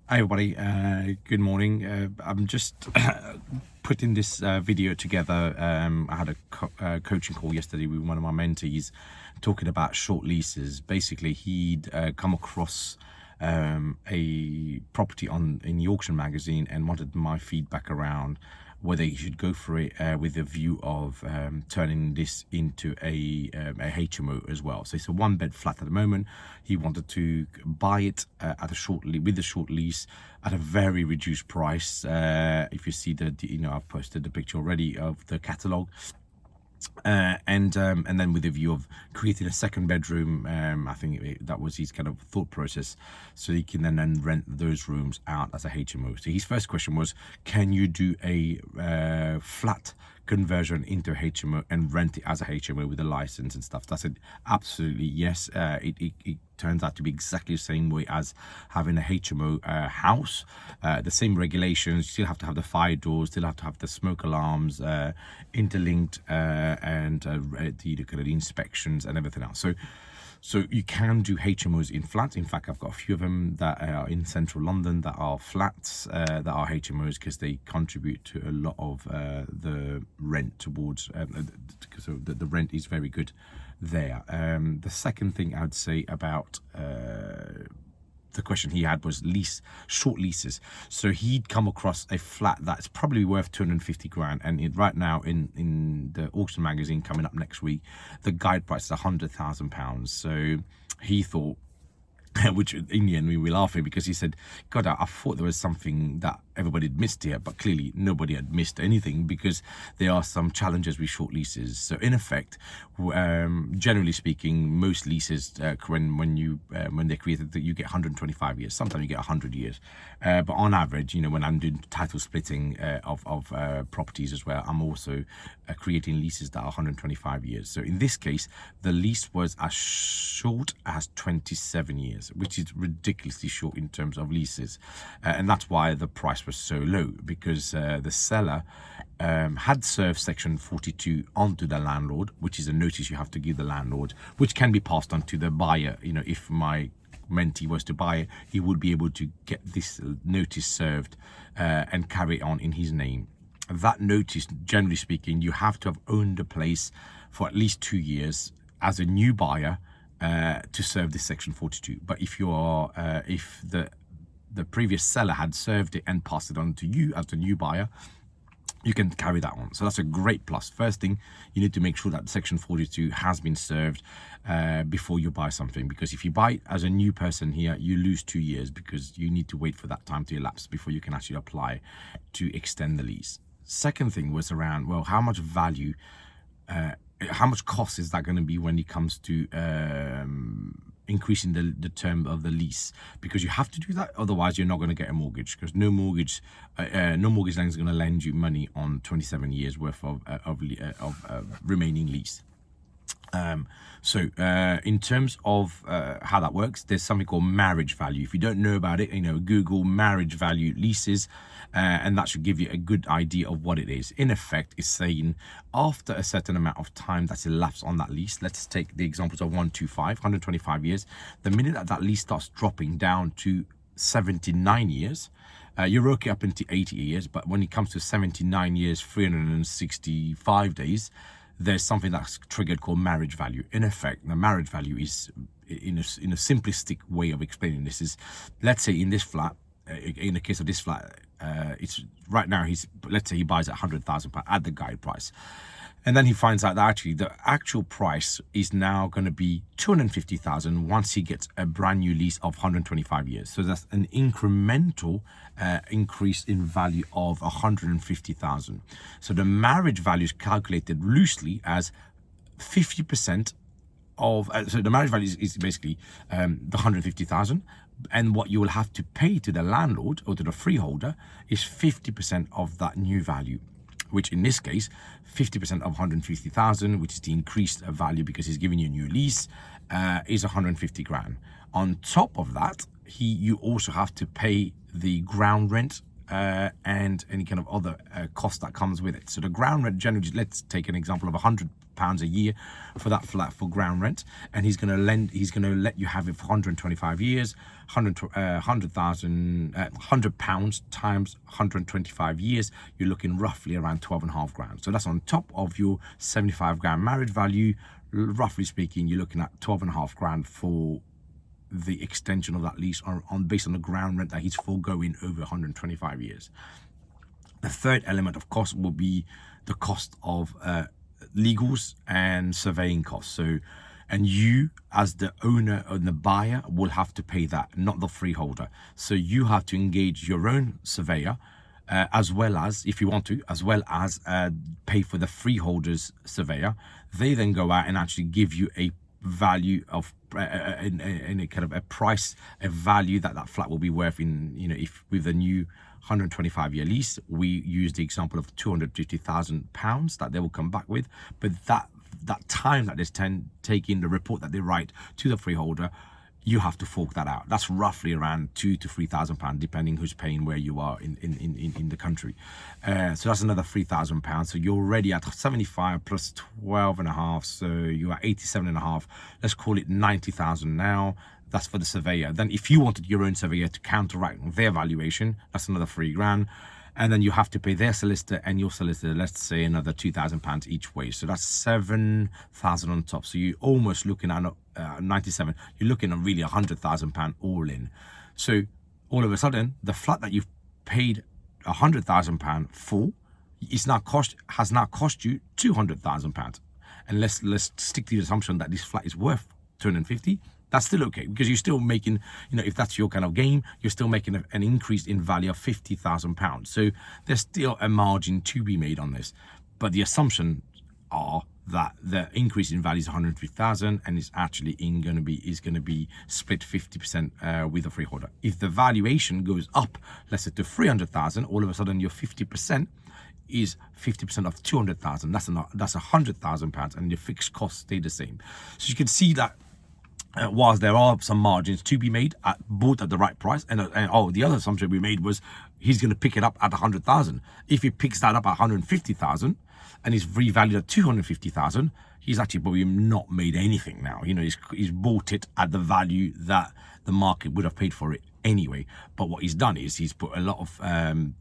Hi everybody, good morning. I'm just putting this video together. I had a coaching call yesterday with one of my mentees talking about short leases. Basically, he'd come across a property in the auction magazine and wanted my feedback around whether he should go for it with a view of turning this into a HMO as well. So it's a one-bed flat at the moment. He wanted to buy it at with a short lease at a very reduced price. If you see I've posted the picture already of the catalogue. And then with the view of creating a second bedroom. I think that was his kind of thought process, so he can then rent those rooms out as a HMO. So his first question was, can you do a flat conversion into a HMO and rent it as a HMO with a license and stuff? I said absolutely yes. It turns out to be exactly the same way as having a HMO house. The same regulations. You still have to have the fire doors, still have to have the smoke alarms, interlinked, and the inspections and everything else. So you can do HMOs in flats. In fact, I've got a few of them that are in central London that are flats, that are HMOs, because they contribute to a lot of the rent towards, so the rent is very good there. The second thing I'd say about the question he had was short leases. So he'd come across a flat that's probably worth 250 grand, and right now in the auction magazine coming up next week, the guide price is £100,000. So he thought, which in the end we were laughing, because he said, God, I thought there was something that everybody had missed here, but clearly nobody had missed anything, because there are some challenges with short leases. So in effect, generally speaking, most leases, when they're created, you get 125 years. Sometimes you get 100 years, but on average, when I'm doing title splitting of properties as well, I'm also creating leases that are 125 years. So in this case, the lease was as short as 27 years, which is ridiculously short in terms of leases, and that's why the price was so low, because the seller had served section 42 onto the landlord, which is a notice you have to give the landlord, which can be passed on to the buyer. If my mentee was to buy it, he would be able to get this notice served and carry it on in his name. That notice, generally speaking, you have to have owned the place for at least 2 years as a new buyer to serve this section 42. But if the previous seller had served it and passed it on to you as the new buyer, you can carry that on. So that's a great plus. First thing, you need to make sure that section 42 has been served before you buy something, because if you buy it as a new person here, you lose 2 years, because you need to wait for that time to elapse before you can actually apply to extend the lease. Second thing was around, well, how much value, how much cost is that going to be when it comes to increasing the term of the lease? Because you have to do that, otherwise you're not going to get a mortgage, because no mortgage lender is going to lend you money on 27 years worth of remaining lease. In terms of how that works, there's something called marriage value. If you don't know about it, Google marriage value leases, and that should give you a good idea of what it is. In effect, it's saying after a certain amount of time that's elapsed on that lease, let's take the examples of 125 years, the minute that lease starts dropping down to 79 years, you're okay up into 80 years, but when it comes to 79 years, 365 days, there's something that's triggered called marriage value. In effect, the marriage value is, in a simplistic way of explaining this, is, let's say in this flat, in the case of this flat, it's right now, let's say he buys at £100,000 at the guide price, and then he finds out that actually the actual price is now going to be £250,000 once he gets a brand new lease of 125 years. So that's an incremental increase in value of £150,000. So the marriage value is calculated loosely as 50% of, so the marriage value is basically the 150,000, and what you will have to pay to the landlord or to the freeholder is 50% of that new value, which in this case, 50% of 150,000, which is the increased value because he's giving you a new lease, is 150 grand. On top of that, you also have to pay the ground rent and any kind of other cost that comes with it. So the ground rent generally, let's take an example of £100 a year for that flat for ground rent, and he's going to let you have it for 125 years. £100 times 125 years, you're looking roughly around 12.5 grand. So that's on top of your 75 grand marriage value. Roughly speaking, you're looking at 12.5 grand for the extension of that lease based on the ground rent that he's foregoing over 125 years. The third element of cost will be the cost of legals and surveying costs. So, and you as the owner and the buyer will have to pay that, not the freeholder. So you have to engage your own surveyor, as well as, if you want to, as well as pay for the freeholder's surveyor. They then go out and actually give you a value of in a kind of a price, a value that flat will be worth in, if with a new 125-year lease. We use the example of £250,000 that they will come back with, but that time that they take in the report that they write to the freeholder, you have to fork that out. That's roughly around £2,000 to £3,000, depending who's paying where you are in the country. So that's another £3,000. So you're already at 75 plus 12.5, so you're at 87.5. Let's call it 90,000 now. That's for the surveyor. Then if you wanted your own surveyor to counteract their valuation, that's another £3,000. And then you have to pay their solicitor and your solicitor, let's say another £2,000 each way. So that's 7,000 on top. So you're almost looking at 97. You're looking at really £100,000 all in. So all of a sudden, the flat that you've paid £100,000 for has now cost you £200,000. And let's stick to the assumption that this flat is worth 250. That's still okay, because you're still making, if that's your kind of game, you're still making an increase in value of £50,000. So there's still a margin to be made on this. But the assumption are that the increase in value is 150,000 and it's actually going to be split 50% with the freeholder. If the valuation goes up, let's say to 300,000, all of a sudden your 50% is 50% of 200,000. That's £100,000, and your fixed costs stay the same. So you can see that whilst there are some margins to be made, bought at the right price, and the other assumption we made was he's going to pick it up at 100,000. If he picks that up at 150,000 and he's revalued at 250,000, he's actually probably not made anything now. He's bought it at the value that the market would have paid for it anyway. But what he's done is he's put a lot of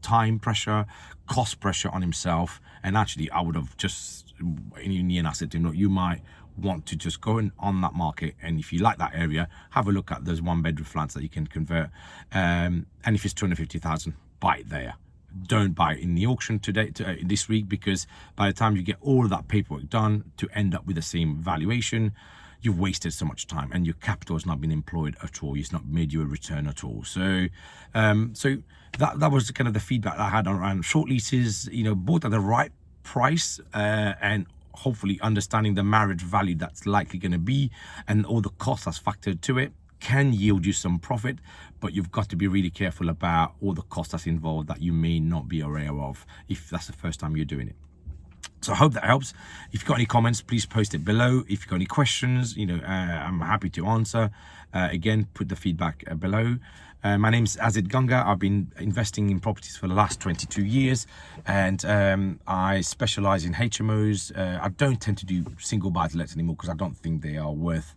time pressure, cost pressure on himself. And actually, I would have just, in the end, I said to him, look, you might want to just go in on that market, and if you like that area, have a look at those 1-bedroom flats that you can convert, and if it's 250,000, buy it there. Don't buy it in the auction this week, because by the time you get all of that paperwork done to end up with the same valuation, you've wasted so much time and your capital has not been employed at all. It's not made you a return at all. So that was kind of the feedback I had around short leases, bought at the right price, and hopefully understanding the marriage value that's likely going to be, and all the costs that's factored to it can yield you some profit, but you've got to be really careful about all the costs that's involved that you may not be aware of if that's the first time you're doing it. So I hope that helps. If you've got any comments, please post it below. If you've got any questions, I'm happy to answer. Again, put the feedback below. My name is Azid Ganga. I've been investing in properties for the last 22 years, and I specialize in HMOs. I don't tend to do single buy-to-lets anymore because I don't think they are worth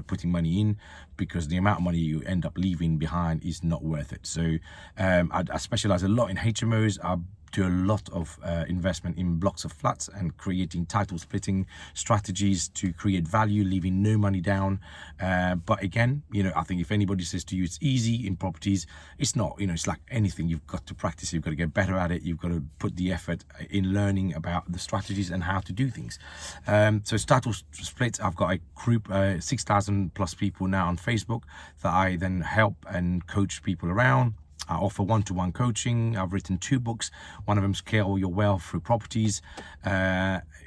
putting money in, because the amount of money you end up leaving behind is not worth it. So I specialize a lot in HMOs. I do a lot of investment in blocks of flats and creating title splitting strategies to create value, leaving no money down. But again, I think if anybody says to you it's easy in properties, it's not. It's like anything. You've got to practice. You've got to get better at it. You've got to put the effort in learning about the strategies and how to do things. So title splits, I've got a group, 6,000 plus people now on Facebook that I then help and coach people around. I offer one-to-one coaching. I've written 2 books. One of them, Scale Your Wealth Through Properties,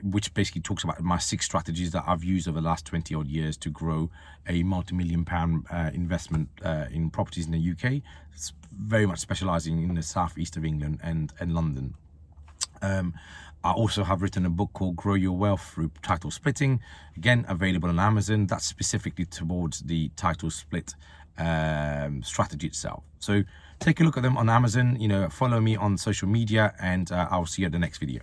which basically talks about my 6 strategies that I've used over the last 20 odd years to grow a multi-million-pound investment in properties in the UK. It's very much specializing in the southeast of England and London. I also have written a book called Grow Your Wealth Through Title Splitting, again available on Amazon. That's specifically towards the title split strategy itself. So take a look at them on Amazon. You know, follow me on social media, and I'll see you at the next video.